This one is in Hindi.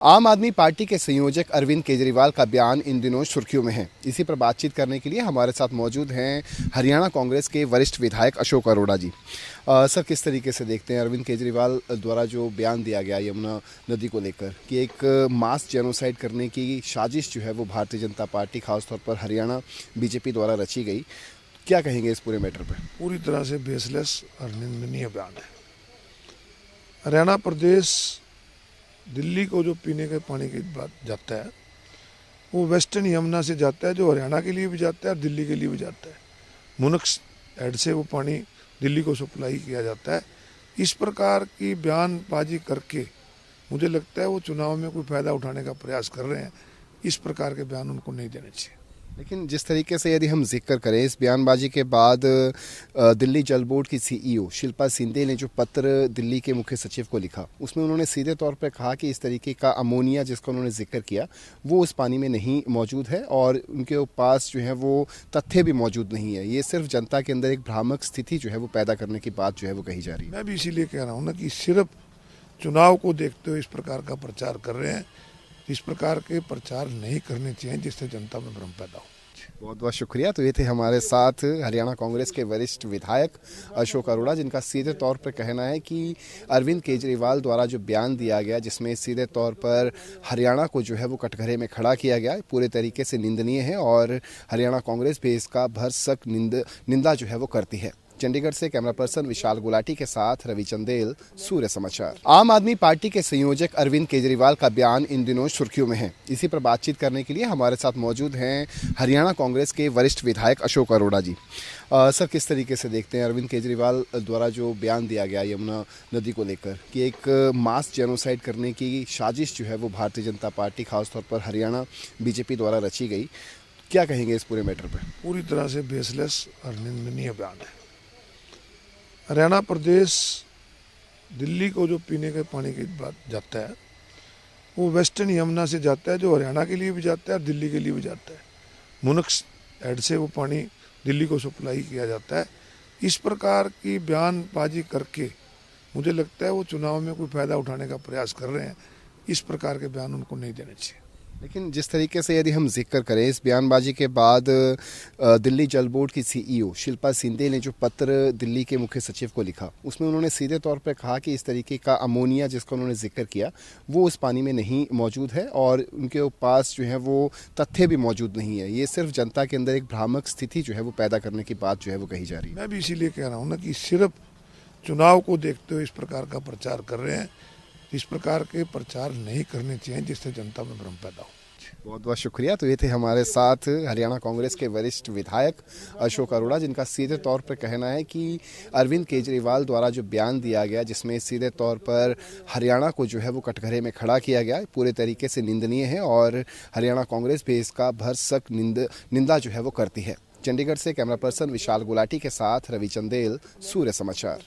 आम आदमी पार्टी के संयोजक अरविंद केजरीवाल का बयान इन दिनों सुर्खियों में है। इसी पर बातचीत करने के लिए हमारे साथ मौजूद हैं हरियाणा कांग्रेस के वरिष्ठ विधायक अशोक अरोड़ा जी। सर, किस तरीके से देखते हैं अरविंद केजरीवाल द्वारा जो बयान दिया गया यमुना नदी को लेकर कि एक मास जेनोसाइड करने की साजिश जो है वो भारतीय जनता पार्टी खासतौर पर हरियाणा बीजेपी द्वारा रची गई, क्या कहेंगे इस पूरे मैटर पर? पूरी तरह से बेसलेस और निंदनीय बयान है। हरियाणा प्रदेश दिल्ली को जो पीने के पानी की बात जाता है वो वेस्टर्न यमुना से जाता है, जो हरियाणा के लिए भी जाता है और दिल्ली के लिए भी जाता है। मुनक्स हेड से वो पानी दिल्ली को सप्लाई किया जाता है। इस प्रकार की बयानबाजी करके मुझे लगता है वो चुनाव में कोई फायदा उठाने का प्रयास कर रहे हैं। इस प्रकार के बयान उनको नहीं देने चाहिए। लेकिन जिस तरीके से यदि हम जिक्र करें इस बयानबाजी के बाद दिल्ली जल बोर्ड की सीईओ शिल्पा शिंदे ने जो पत्र दिल्ली के मुख्य सचिव को लिखा, उसमें उन्होंने सीधे तौर पर कहा कि इस तरीके का अमोनिया जिसका उन्होंने जिक्र किया वो उस पानी में नहीं मौजूद है और उनके पास जो है वो तथ्य भी मौजूद नहीं है। ये सिर्फ जनता के अंदर एक भ्रामक स्थिति जो है वो पैदा करने की बात जो है वो कही जा रही है। मैं भी इसीलिए कह रहा हूँ ना कि सिर्फ चुनाव को देखते हुए इस प्रकार का प्रचार कर रहे हैं। इस प्रकार के प्रचार नहीं करने चाहिए जिससे जनता में भ्रम पैदा हो। बहुत बहुत शुक्रिया। तो ये थे हमारे साथ हरियाणा कांग्रेस के वरिष्ठ विधायक अशोक अरोड़ा, जिनका सीधे तौर पर कहना है कि अरविंद केजरीवाल द्वारा जो बयान दिया गया जिसमें सीधे तौर पर हरियाणा को जो है वो कटघरे में खड़ा किया गया पूरे तरीके से निंदनीय है और हरियाणा कांग्रेस भी इसका भरसक निंदा जो है वो करती है। चंडीगढ़ से कैमरा पर्सन विशाल गुलाटी के साथ रवि चंदेल, सूर्य समाचार। आम आदमी पार्टी के संयोजक अरविंद केजरीवाल का बयान इन दिनों सुर्खियों में है। इसी पर बातचीत करने के लिए हमारे साथ मौजूद हैं हरियाणा कांग्रेस के वरिष्ठ विधायक अशोक अरोड़ा जी। सर, किस तरीके से देखते हैं अरविंद केजरीवाल द्वारा जो बयान दिया गया यमुना नदी को लेकर कि एक मास जेनोसाइड करने की साजिश जो है वो भारतीय जनता पार्टी खासतौर पर हरियाणा बीजेपी द्वारा रची गई, क्या कहेंगे इस पूरे मैटर पर? पूरी तरह से बेसलेस और निंदनीय बयान है। हरियाणा प्रदेश दिल्ली को जो पीने के पानी की बात जाता है वो वेस्टर्न यमुना से जाता है, जो हरियाणा के लिए भी जाता है और दिल्ली के लिए भी जाता है। मुनक्स हेड से वो पानी दिल्ली को सप्लाई किया जाता है। इस प्रकार की बयानबाजी करके मुझे लगता है वो चुनाव में कोई फायदा उठाने का प्रयास कर रहे हैं। इस प्रकार के बयान उनको नहीं देने चाहिए। लेकिन जिस तरीके से यदि हम जिक्र करें इस बयानबाजी के बाद दिल्ली जल बोर्ड की सीईओ शिल्पा शिंदे ने जो पत्र दिल्ली के मुख्य सचिव को लिखा, उसमें उन्होंने सीधे तौर पर कहा कि इस तरीके का अमोनिया जिसका उन्होंने जिक्र किया वो उस पानी में नहीं मौजूद है और उनके पास जो है वो तथ्य भी मौजूद नहीं है। ये सिर्फ जनता के अंदर एक भ्रामक स्थिति जो है वो पैदा करने की बात जो है वो कही जा रही है। मैं भी इसीलिए कह रहा हूँ ना कि सिर्फ चुनाव को देखते हुए इस प्रकार का प्रचार कर रहे हैं। इस प्रकार के प्रचार नहीं करने चाहिए जिससे जनता में भ्रम पैदा हो। बहुत बहुत शुक्रिया। तो ये थे हमारे साथ हरियाणा कांग्रेस के वरिष्ठ विधायक अशोक अरोड़ा, जिनका सीधे तौर पर कहना है कि अरविंद केजरीवाल द्वारा जो बयान दिया गया जिसमें सीधे तौर पर हरियाणा को जो है वो कटघरे में खड़ा किया गया पूरे तरीके से निंदनीय है और हरियाणा कांग्रेस भी इसका भरसक निंदा जो है वो करती है। चंडीगढ़ से कैमरा पर्सन विशाल गुलाटी के साथ रवि चंदेल, सूर्य समाचार।